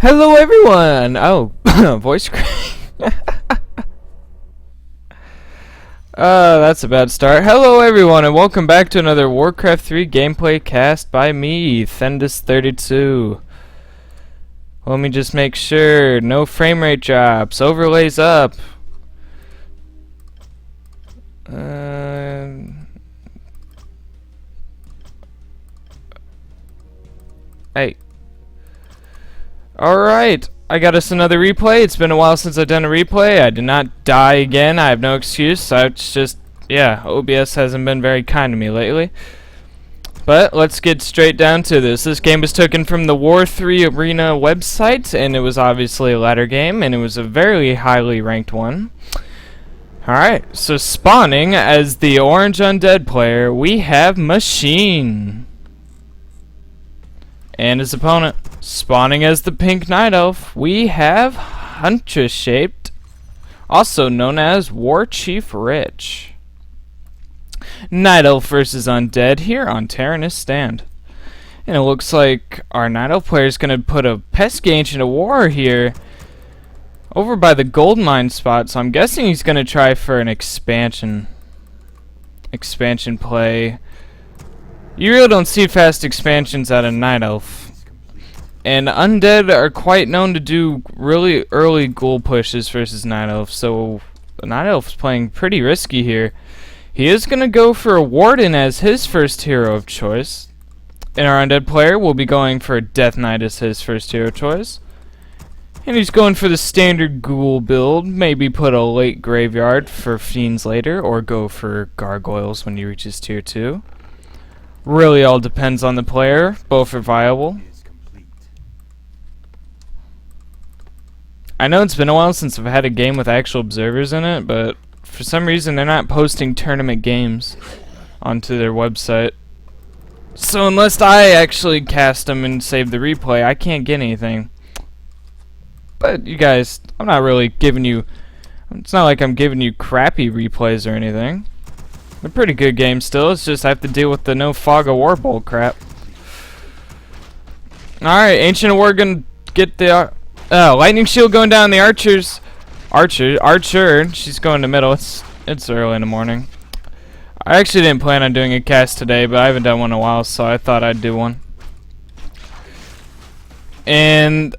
Hello everyone! Oh, voice crack. That's a bad start. Hello everyone and welcome back to another Warcraft 3 gameplay cast by me, Thendis32. Let me just make sure. No frame rate drops. Overlays up. Hey. Alright, I got us another replay. It's been a while since I've done a replay. I did not die again. I have no excuse. It's just, yeah, OBS hasn't been very kind to me lately. But let's get straight down to this. This game was taken from the War3 Arena website, and it was obviously a ladder game, and it was a very highly ranked one. Alright, so spawning as the orange undead player, we have Machine. And his opponent. Spawning as the pink night elf, we have Huntress shaped, also known as WarchiefRich. Night elf versus undead here on Tyrannus Stand. And it looks like our night elf player is going to put a pesky ancient of war here over by the gold mine spot, so I'm guessing he's going to try for an expansion play. You really don't see fast expansions out of night elf. And undead are quite known to do really early ghoul pushes versus night elf, so the night elf's playing pretty risky here. He is going to go for a warden as his first hero of choice. And our undead player will be going for a death knight as his first hero choice. And he's going for the standard ghoul build, maybe put a late graveyard for fiends later, or go for gargoyles when he reaches tier 2. Really all depends on the player, both are viable. I know it's been a while since I've had a game with actual observers in it, but for some reason they're not posting tournament games onto their website. So unless I actually cast them and save the replay, I can't get anything. But you guys, I'm not really giving you... It's not like I'm giving you crappy replays or anything. They're pretty good games still, it's just I have to deal with the no fog of war bull crap. Alright, Ancient of War gonna get the... lightning shield going down the Archer, she's going to middle. It's early in the morning. I actually didn't plan on doing a cast today, but I haven't done one in a while, so I thought I'd do one. And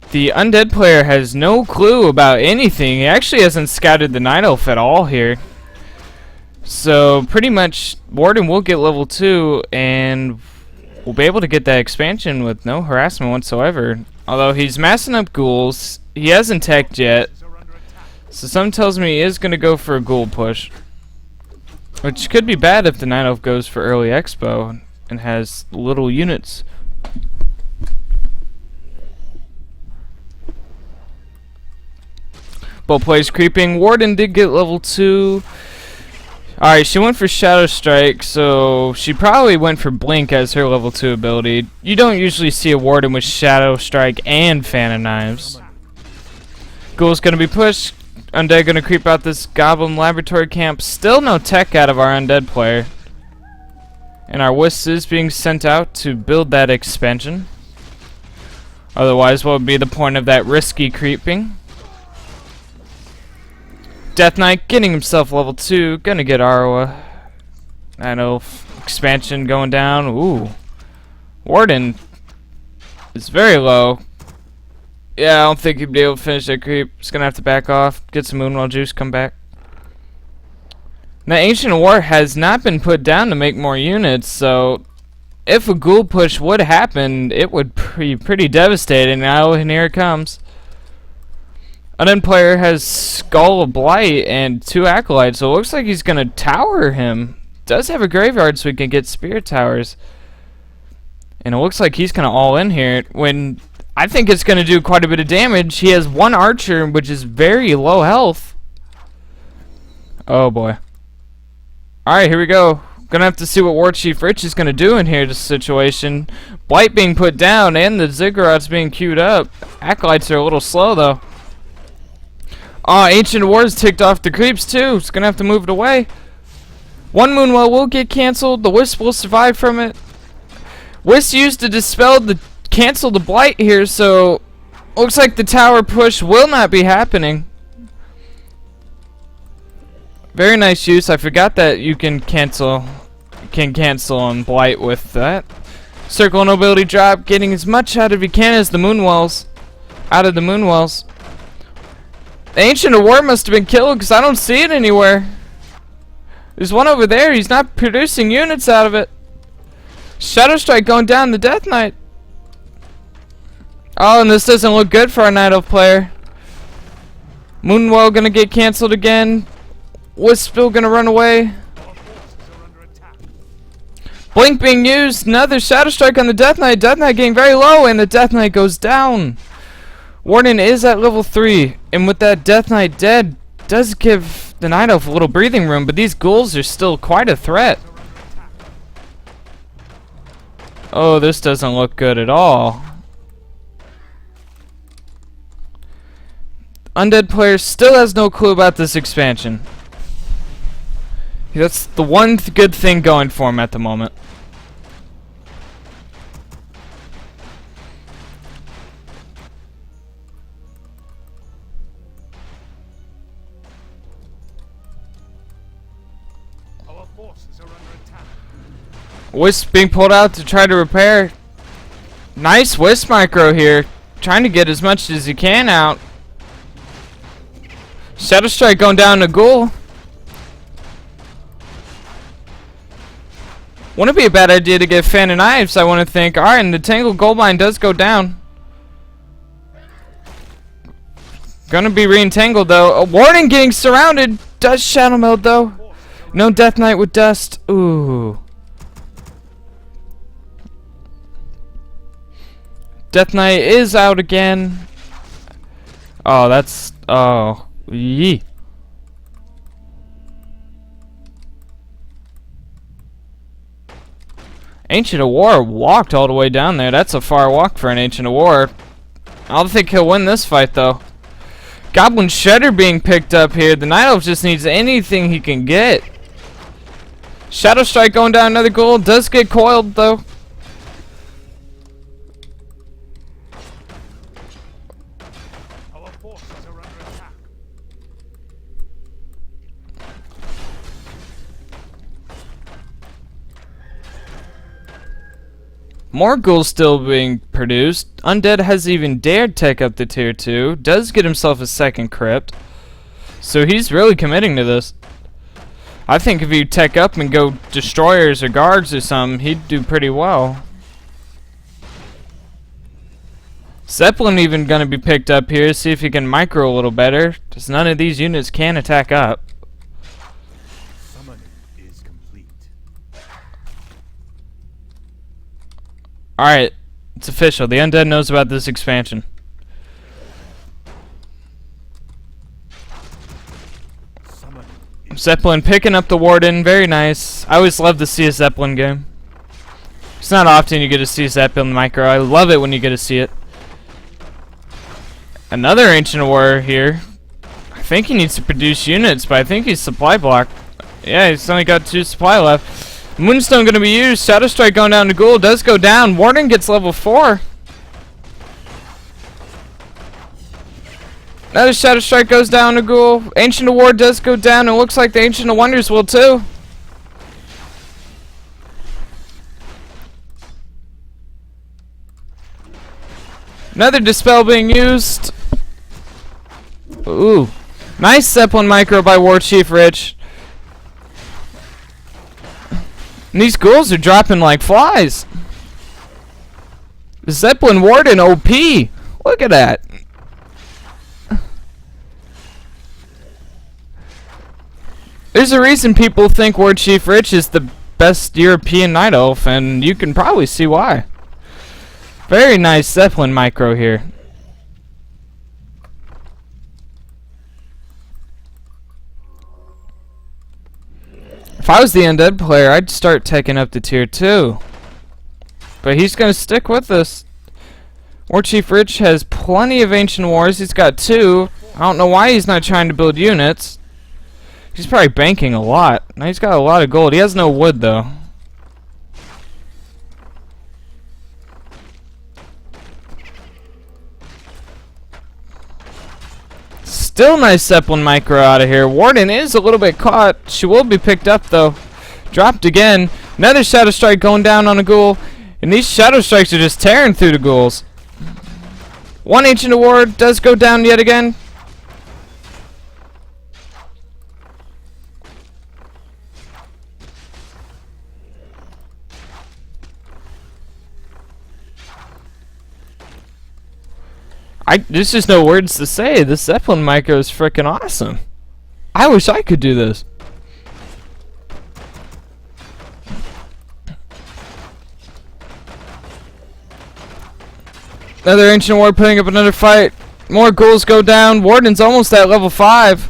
the undead player has no clue about anything. He actually hasn't scouted the night elf at all here. So pretty much Warden will get level 2 and we'll be able to get that expansion with no harassment whatsoever. Although he's massing up ghouls, he hasn't teched yet. So something tells me he is going to go for a ghoul push. Which could be bad if the night elf goes for early expo and has little units. Both plays creeping. Warden did get level 2. Alright, she went for Shadow Strike, so she probably went for Blink as her level 2 ability. You don't usually see a Warden with Shadow Strike and Fan of Knives. Ghoul's gonna be pushed. Undead gonna creep out this Goblin Laboratory Camp. Still no tech out of our Undead player. And our Wisp is being sent out to build that expansion. Otherwise, what would be the point of that risky creeping? Death Knight getting himself level 2, gonna get Arwa. Night Elf expansion going down. Ooh. Warden is very low. Yeah, I don't think he'd be able to finish that creep. He's gonna have to back off, get some Moonwell juice, come back. Now, Ancient of War has not been put down to make more units, so if a ghoul push would happen, it would be pretty devastating. Now, and here it comes. Undead player has Skull of Blight and 2 Acolytes, so it looks like he's going to tower him. Does have a graveyard so he can get Spirit Towers. And it looks like he's going to all in here. When I think it's going to do quite a bit of damage. He has 1 Archer, which is very low health. Oh boy. Alright, here we go. Gonna have to see what WarchiefRich is gonna do in here, this situation. Blight being put down and the Ziggurats being queued up. Acolytes are a little slow though. Ancient Wars ticked off the creeps too. It's gonna have to move it away. 1 Moonwell will get cancelled. The Wisp will survive from it. Wisp used to cancel the Blight here, so Looks like the tower push will not be happening. Very nice use. I forgot that you can cancel on Blight with that. Circle nobility drop, getting as much out of you can as the moonwells. Out of the moonwells. The Ancient of War must have been killed because I don't see it anywhere. There's one over there. He's not producing units out of it. Shadow Strike going down the Death Knight. Oh, and this doesn't look good for our Night Elf player. Moonwell gonna get cancelled again. Wisp still gonna run away. Blink being used. Another Shadow Strike on the Death Knight. Death Knight getting very low, and the Death Knight goes down. Warden is at level 3, and with that Death Knight dead, does give the Night Elf a little breathing room, but these ghouls are still quite a threat. Oh, this doesn't look good at all. Undead player still has no clue about this expansion. That's the one good thing going for him at the moment. Wisp being pulled out to try to repair. Nice Wisp micro here. Trying to get as much as he can out. Shadow Strike going down to Ghoul. Wouldn't be a bad idea to get Fan of Knives, I want to think. Alright, and the Tangled Goldmine does go down. Gonna be re-entangled though. A Warden getting surrounded. Does Shadow Meld though. No Death Knight with Dust. Ooh. Death Knight is out again. Oh, that's... Oh. Yee. Ancient of War walked all the way down there. That's a far walk for an Ancient of War. I don't think he'll win this fight, though. Goblin Shredder being picked up here. The Night Elf just needs anything he can get. Shadow Strike going down another ghoul. Does get coiled, though. More ghouls still being produced. Undead hasn't even dared take up the tier 2. Does get himself a second crypt. So he's really committing to this. I think if you tech up and go destroyers or guards or something, he'd do pretty well. Zeppelin even gonna be picked up here. See if he can micro a little better. Because none of these units can attack up. Alright, it's official. The Undead knows about this expansion. Zeppelin picking up the Warden. Very nice. I always love to see a Zeppelin game. It's not often you get to see a Zeppelin micro. I love it when you get to see it. Another Ancient War here. I think he needs to produce units, but I think he's supply blocked. Yeah, he's only got 2 supply left. Moonstone gonna be used. Shadow Strike going down to Ghoul. Does go down. Warden gets level 4. Another Shadow Strike goes down to Ghoul. Ancient of War does go down. It looks like the Ancient of Wonders will too. Another Dispel being used. Ooh. Nice Zeppelin micro by WarchiefRich. And these ghouls are dropping like flies. Zeppelin Warden OP. Look at that. There's a reason people think WarchiefRich is the best European Night Elf, and you can probably see why. Very nice Zeppelin micro here. If I was the Undead player, I'd start taking up to tier 2. But he's going to stick with us. WarchiefRich has plenty of Ancient Wars. He's got 2. I don't know why he's not trying to build units. He's probably banking a lot. Now he's got a lot of gold. He has no wood, though. Still nice Zeppelin micro out of here. Warden is a little bit caught. She will be picked up though. Dropped again. Another Shadow Strike going down on a ghoul. And these Shadow Strikes are just tearing through the ghouls. One Ancient Award does go down yet again. There's just no words to say. This Zeppelin micro is freaking awesome. I wish I could do this. Another Ancient Ward putting up another fight. More ghouls go down. Warden's almost at level 5.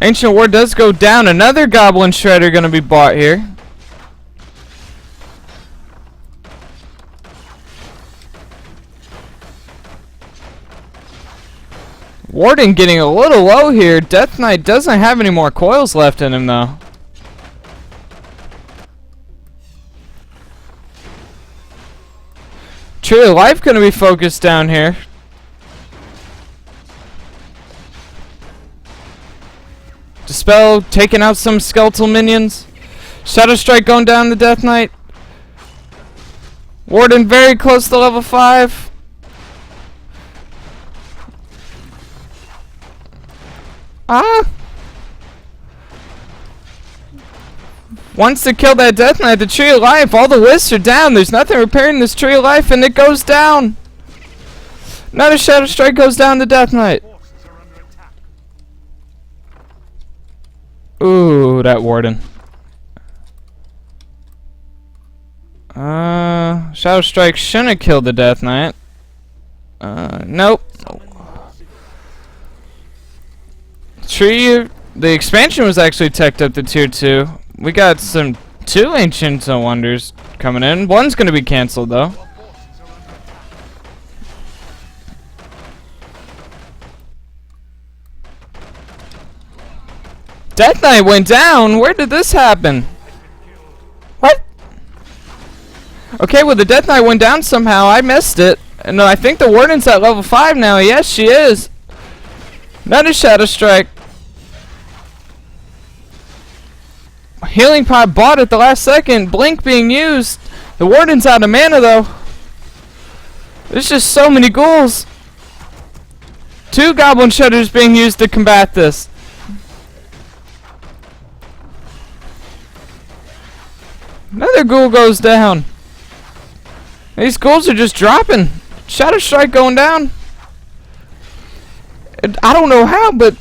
Ancient Ward does go down. Another Goblin Shredder gonna be bought here. Warden getting a little low here. Death Knight doesn't have any more coils left in him though. Tree of Life gonna be focused down here. Dispel taking out some skeletal minions. Shadow Strike going down the Death Knight. Warden very close to level 5. Wants to kill that Death Knight. The Tree of Life. All the wisps are down. There's nothing repairing this Tree of Life, and it goes down. Another Shadow Strike goes down the Death Knight. Ooh, that Warden. Shadow Strike shouldn't have killed the Death Knight. Nope. Tree, the expansion was actually teched up to tier 2. We got some 2 Ancient Wonders coming in. One's gonna be cancelled though. Death Knight went down. Where did this happen? What? Okay, well the Death Knight went down somehow. I missed it. And I think the Warden's at level 5 now. Yes, she is. Another Shadow Strike. Healing Pod bought at the last second. Blink being used. The Warden's out of mana though. There's just so many ghouls. 2 Goblin Shudders being used to combat this. Another ghoul goes down. These ghouls are just dropping. Shadow Strike going down. And I don't know how, but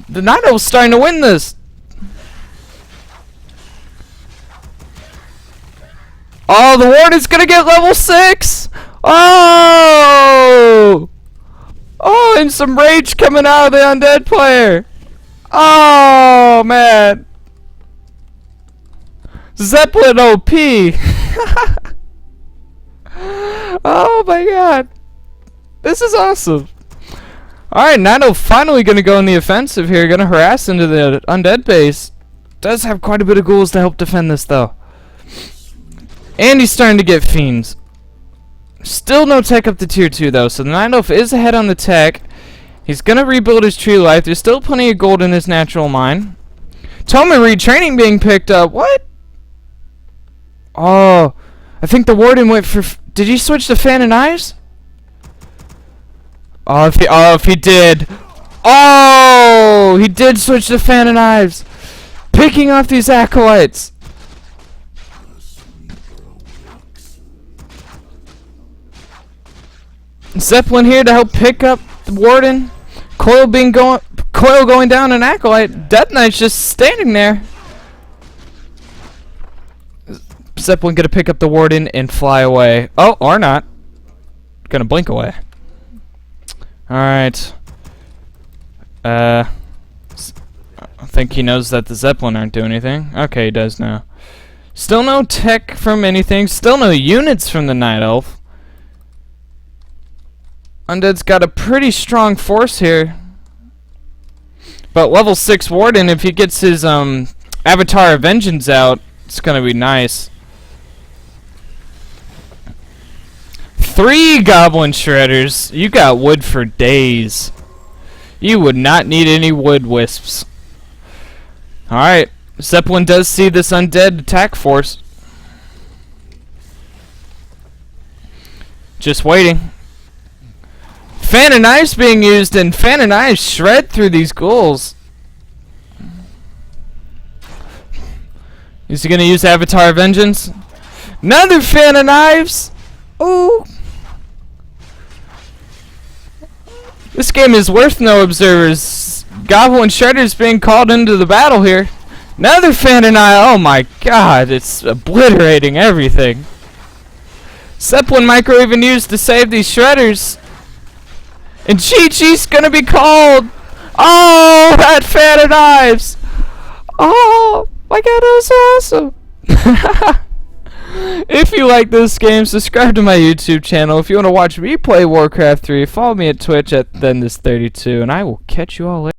the Night Elf's starting to win this. Oh, the Warden's gonna get level 6! Oh! Oh, and some rage coming out of the undead player. Oh, man. Zeppelin OP. Oh my god. This is awesome. Alright, Nano finally gonna go in the offensive here. Gonna harass into the undead base. Does have quite a bit of ghouls to help defend this though. And he's starting to get fiends. Still no tech up to tier 2 though, so the Night Elf is ahead on the tech. He's gonna rebuild his tree life. There's still plenty of gold in his natural mine. Tome retraining being picked up. What? Oh, I think the Warden went for... Did he switch to Fan and Eyes? Oh, if he did. Oh, he did switch to Fan and Eyes. Picking off these acolytes. Zeppelin here to help pick up the Warden. Coil going down an acolyte. Death Knight's just standing there. Zeppelin gonna pick up the Warden and fly away. Oh, or not. Gonna blink away. Alright. I think he knows that the Zeppelin aren't doing anything. Okay, he does now. Still no tech from anything. Still no units from the Night Elf. Undead's got a pretty strong force here. But level 6 Warden, if he gets his Avatar of Vengeance out, it's gonna be nice. 3 Goblin Shredders. You got wood for days. You would not need any wood wisps. Alright. Zeppelin does see this undead attack force. Just waiting. Fan of knives being used, and fan of knives shred through these ghouls. Is he gonna use Avatar Vengeance? Another fan of knives! Ooh! This game is worth no observers. Goblin Shredder's being called into the battle here. Another fan of knife! Oh my god, it's obliterating everything. Zeppelin micro even used to save these shredders. And Chi-Chi's gonna be called! Oh, that fan of knives! Oh my god, that was awesome! If you like this game, subscribe to my YouTube channel. If you want to watch me play Warcraft 3, follow me at Twitch at ThenThis32, and I will catch you all later.